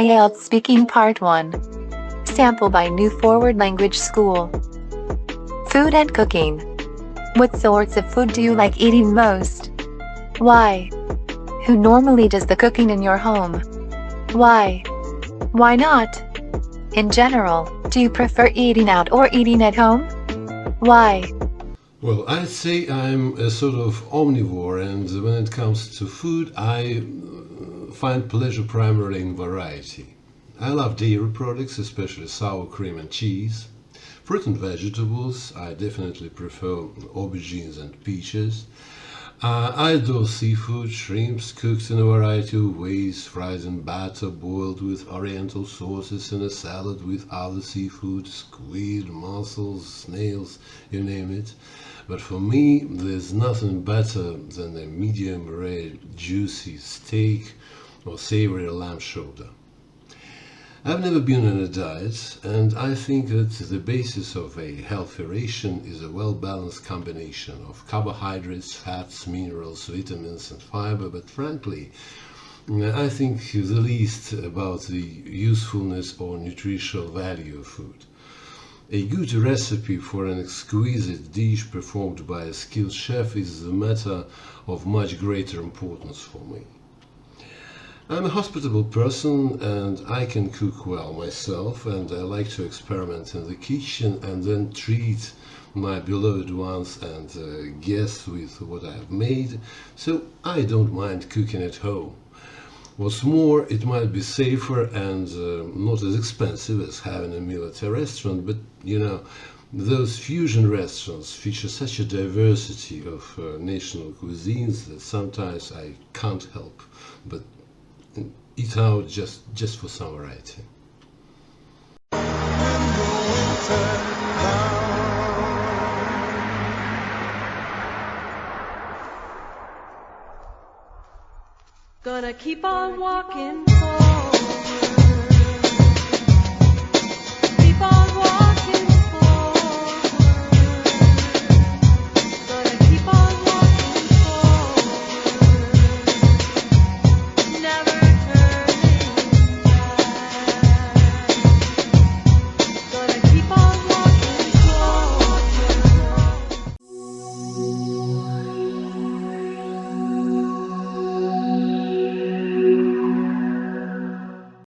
IELTS Speaking Part 1. Sample by New Forward Language School. Food and cooking. What sorts of food do you like eating most? Why? Who normally does the cooking in your home? Why? Why not? In general, do you prefer eating out or eating at home? Why? Well, I'd say I'm a sort of omnivore, and when it comes to food, I find pleasure primarily in variety. I love dairy products, especially sour cream and cheese. Fruit and vegetables, I definitely prefer aubergines and peaches. I adore seafood, shrimps cooked in a variety of ways, fried in batter, boiled with oriental sauces, in a salad with other seafood, squid, mussels, snails, you name it. But for me, there's nothing better than a medium rare, juicy steak or savory lamb shoulder. I've never been on a diet, and I think that the basis of a healthy ration is a well-balanced combination of carbohydrates, fats, minerals, vitamins and fiber, but frankly, I think the least about the usefulness or nutritional value of food. A good recipe for an exquisite dish performed by a skilled chef is a matter of much greater importance for me. I'm a hospitable person and I can cook well myself, and I like to experiment in the kitchen and then treat my beloved ones and guests with what I have made, so I don't mind cooking at home. What's more, it might be safer and not as expensive as having a meal at a restaurant, but those fusion restaurants feature such a diversity of national cuisines that sometimes I can't help but eat out just for some variety. Gonna keep on walking forward.